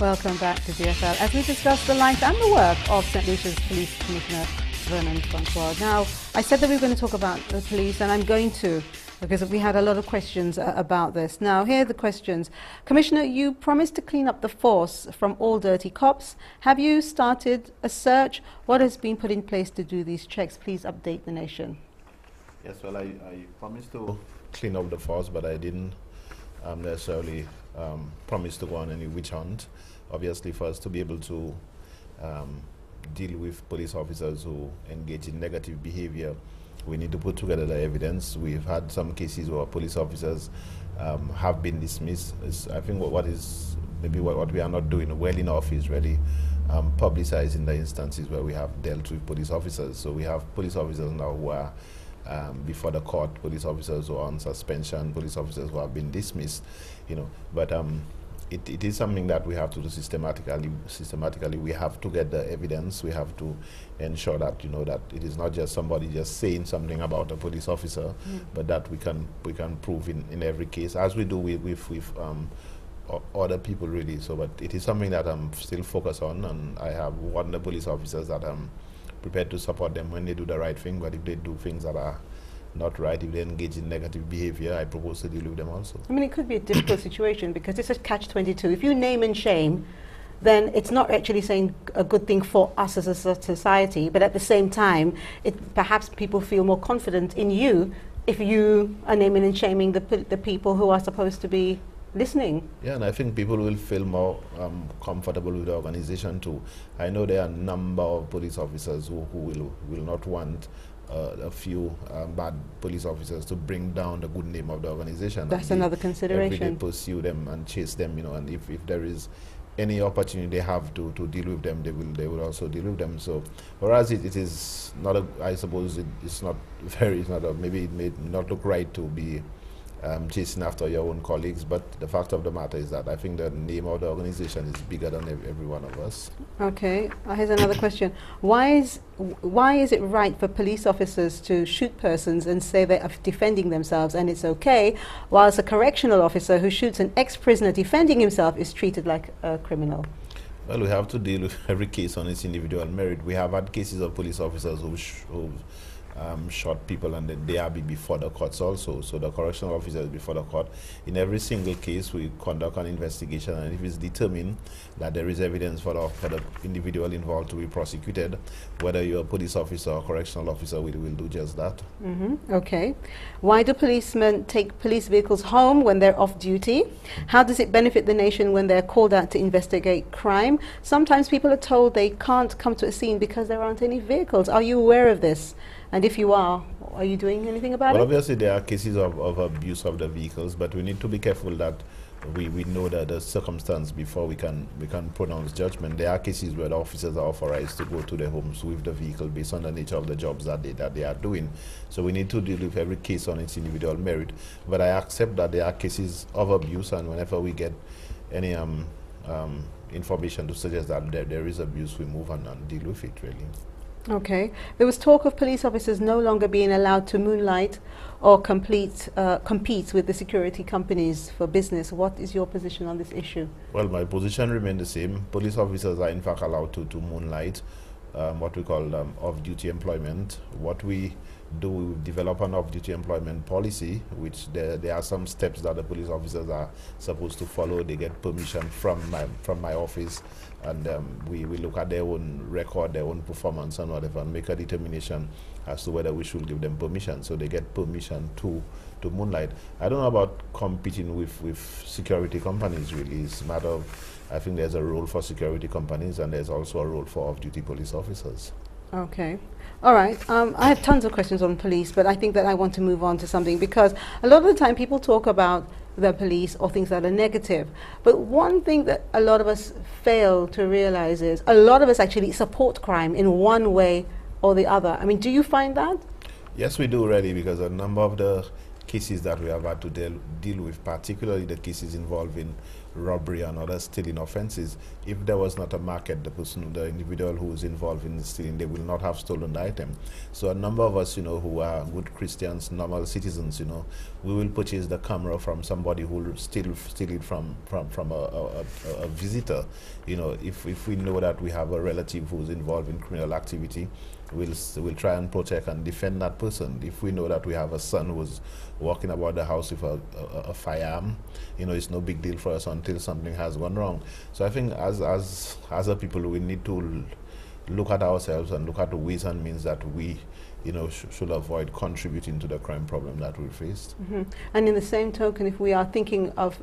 Welcome back to DFL as we discuss the life and the work of St. Lucia's Police Commissioner Vernon Francois. Now, I said that we were going to talk about the police, and I'm going to, because we had a lot of questions about this. Now, here are the questions. Commissioner, you promised to clean up the force from all dirty cops. Have you started a search? What has been put in place to do these checks? Please update the nation. Yes, well, I promised to clean up the force, but I didn't necessarily promise to go on any witch hunt. Obviously, for us to be able to deal with police officers who engage in negative behavior, we need to put together the evidence. We've had some cases where police officers have been dismissed. I think what we are not doing well enough is really publicizing the instances where we have dealt with police officers. So we have police officers now who are before the court, police officers who are on suspension, police officers who have been dismissed, but it is something that we have to do systematically. We have to get the evidence. We have to ensure that that it is not just somebody just saying something about a police officer, but that we can prove in every case, as we do with other people, really. So, but it is something that I'm still focused on, and I have warned the police officers that I'm prepared to support them when they do the right thing. But if they do things that are not right, if they engage in negative behavior, I propose to deal with them also. I mean, it could be a difficult situation because it's a catch-22. If you name and shame, then it's not actually saying a good thing for us as a society, but at the same time, perhaps people feel more confident in you if you are naming and shaming the people who are supposed to be listening. Yeah, and I think people will feel more comfortable with the organization too. I know there are a number of police officers who will not want a few bad police officers to bring down the good name of the organization. That's another consideration. Every day pursue them and chase them, and if there is any opportunity they have to deal with them, they will also deal with them. So for us, it is not I suppose maybe it may not look right to be chasing after your own colleagues, but the fact of the matter is that I think the name of the organization is bigger than every one of us. Okay, here's another question. Why is it right for police officers to shoot persons and say they are defending themselves and it's okay, whilst a correctional officer who shoots an ex-prisoner defending himself is treated like a criminal? Well, we have to deal with every case on its individual merit. We have had cases of police officers who shot people and then they are before the courts also. So the correctional officer is before the court. In every single case, we conduct an investigation, and if it's determined that there is evidence for the individual involved to be prosecuted, whether you're a police officer or correctional officer, we will do just that. Okay. Why do policemen take police vehicles home when they're off duty? How does it benefit the nation when they're called out to investigate crime? Sometimes people are told they can't come to a scene because there aren't any vehicles. Are you aware of this? And if you are you doing anything about it? Well, obviously there are cases of abuse of the vehicles, but we need to be careful that we know that the circumstance before we can pronounce judgment. There are cases where the officers are authorized to go to their homes with the vehicle based on the nature of the jobs that they are doing. So we need to deal with every case on its individual merit. But I accept that there are cases of abuse, and whenever we get any information to suggest that there is abuse, we move on and deal with it, really. Okay. There was talk of police officers no longer being allowed to moonlight or compete with the security companies for business. What is your position on this issue? Well, my position remains the same. Police officers are in fact allowed to moonlight, what we call off-duty employment. What we do, we develop an off-duty employment policy, which there are some steps that the police officers are supposed to follow. They get permission from my office, and we look at their own record, their own performance and whatever, and make a determination as to whether we should give them permission. So they get permission to moonlight. I don't know about competing with security companies, really. It's a matter of, I think there's a role for security companies, and there's also a role for off-duty police officers. Okay. All right. I have tons of questions on police, but I think that I want to move on to something, because a lot of the time people talk about the police or things that are negative. But one thing that a lot of us fail to realize is a lot of us actually support crime in one way or the other. I mean, do you find that? Yes, we do, really, because a number of the cases that we have had to deal with, particularly the cases involving robbery and other stealing offenses. If there was not a market, the individual who is involved in the stealing, they will not have stolen the item. So a number of us, who are good Christians, normal citizens, we will purchase the camera from somebody who will steal it from a visitor. If we know that we have a relative who's involved in criminal activity, we'll try and protect and defend that person. If we know that we have a son who's walking about the house with a firearm, it's no big deal for us until something has gone wrong. So I think as a people, we need to look at ourselves and look at the ways and means that we should avoid contributing to the crime problem that we faced. And in the same token, if we are thinking of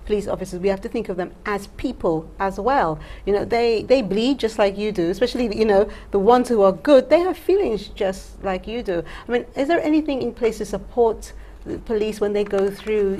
police officers, we have to think of them as people as well. They bleed just like you do, especially the ones who are good. They have feelings just like you do. I mean, is there anything in place to support the police when they go through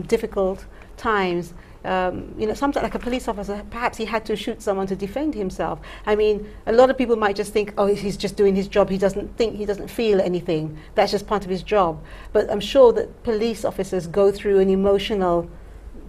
difficult times? Sometimes, like a police officer, perhaps he had to shoot someone to defend himself. I mean, a lot of people might just think, oh, he's just doing his job. He doesn't feel anything. That's just part of his job. But I'm sure that police officers go through an emotional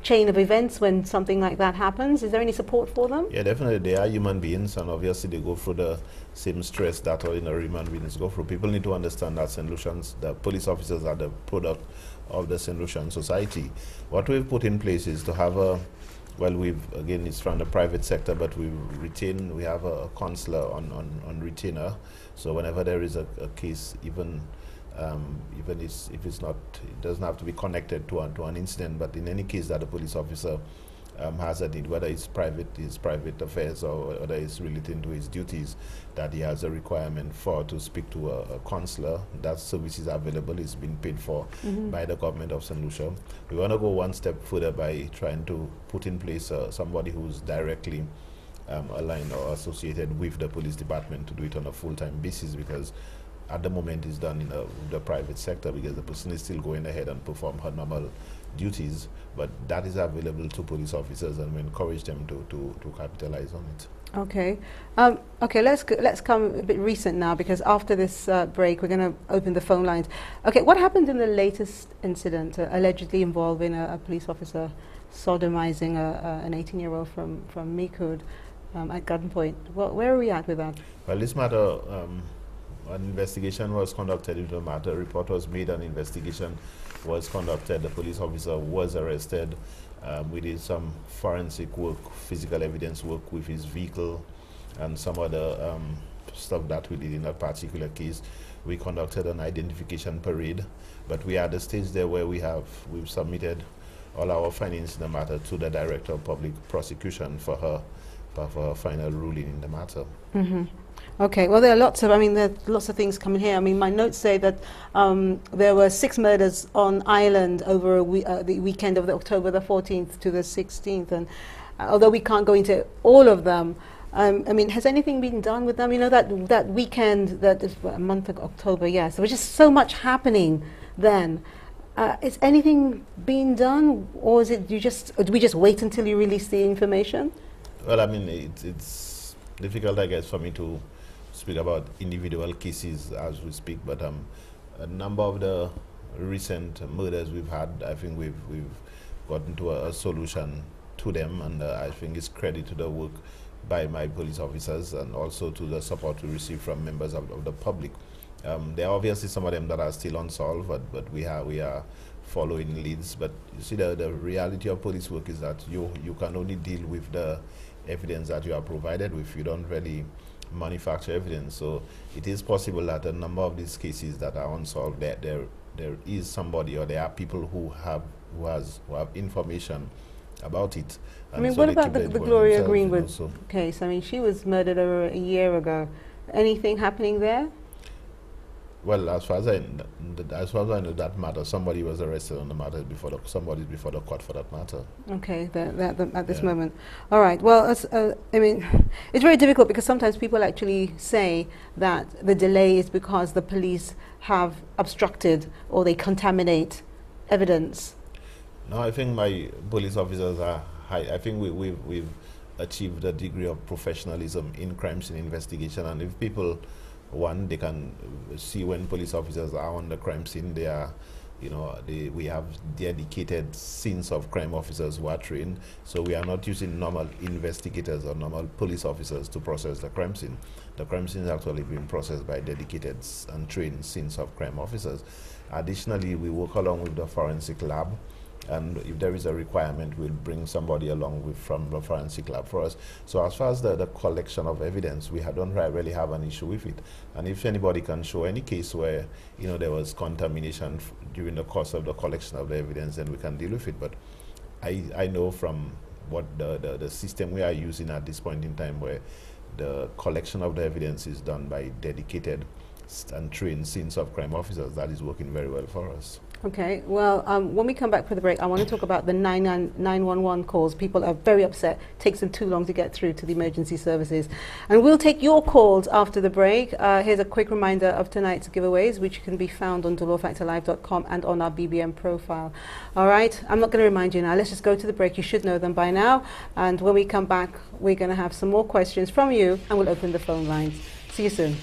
chain of events when something like that happens. Is there any support for them? Yeah, definitely. They are human beings, and obviously they go through the same stress that ordinary human beings go through. People need to understand that St. Lucians, the police officers, are the product of the St. Lucian society. What we've put in place is to have again, it's from the private sector, but we have a counselor on retainer. So whenever there is a case, even if it's not, it doesn't have to be connected to an incident, but in any case that a police officer has a need, whether it's his private affairs or whether it's relating to his duties, that he has a requirement to speak to a counselor. That service is available, it's been paid for by the government of St. Lucia. We want to go one step further by trying to put in place somebody who's directly aligned or associated with the police department to do it on a full-time basis, because at the moment it's done in the private sector, because the person is still going ahead and perform her normal duties, but that is available to police officers, and we encourage them to capitalize on it. Okay. Okay, let's come a bit recent now, because after this break we're going to open the phone lines. Okay, what happened in the latest incident allegedly involving a police officer sodomizing an 18-year-old from Micoud at gunpoint? Where are we at with that? Well, this matter, an investigation was conducted into the matter. A report was made, an investigation was conducted. The police officer was arrested. We did some forensic work, physical evidence work with his vehicle and some other stuff that we did in that particular case. We conducted an identification parade, but we are at the stage there where we've submitted all our findings in the matter to the Director of Public Prosecution for her final ruling in the matter. Okay, well, there are lots of things coming here. I mean, my notes say that there were 6 murders on Ireland over the weekend of October the 14th to the 16th, and although we can't go into all of them, I mean, has anything been done with them? That weekend, that is a month of October, yes, there was just so much happening then. Is anything being done, or is it do we just wait until you release the information? Well, I mean, it's difficult, I guess, for me to speak about individual cases as we speak, but a number of the recent murders we've had, I think we've gotten to a solution to them, and I think it's credit to the work by my police officers and also to the support we receive from members of the public. There are obviously some of them that are still unsolved, but we are following leads. But you see, the reality of police work is that you can only deal with the evidence that you are provided with. You don't really manufacture evidence. So it is possible that a number of these cases that are unsolved, there is somebody, or there are people who have information about it. I mean, what about the Gloria Greenwood case? I mean, she was murdered over a year ago. Anything happening there? Well, as far as I know that matter, somebody was arrested on the matter somebody's before the court for that matter. Okay, at this moment. All right. Well, I mean, it's very difficult, because sometimes people actually say that the delay is because the police have obstructed or they contaminate evidence. No, I think my police officers are high. I think we've achieved a degree of professionalism in crime scene investigation, and if people, they can see when police officers are on the crime scene, they are we have dedicated scenes of crime officers who are trained, so we are not using normal investigators or normal police officers to process the crime scene. The crime scene is actually being processed by dedicated and trained scenes of crime officers. Additionally, we work along with the forensic lab, and if there is a requirement, we'll bring somebody along from the forensic lab for us. So as far as the collection of evidence, we don't really have an issue with it. And if anybody can show any case where there was contamination during the course of the collection of the evidence, then we can deal with it. But I know from what the system we are using at this point in time, where the collection of the evidence is done by dedicated and trained scenes of crime officers, that is working very well for us. Okay, well, when we come back for the break, I want to talk about the 911 calls. People are very upset. It takes them too long to get through to the emergency services. And we'll take your calls after the break. Here's a quick reminder of tonight's giveaways, which can be found on delawfactorlive.com and on our BBM profile. All right, I'm not going to remind you now. Let's just go to the break. You should know them by now. And when we come back, we're going to have some more questions from you, and we'll open the phone lines. See you soon.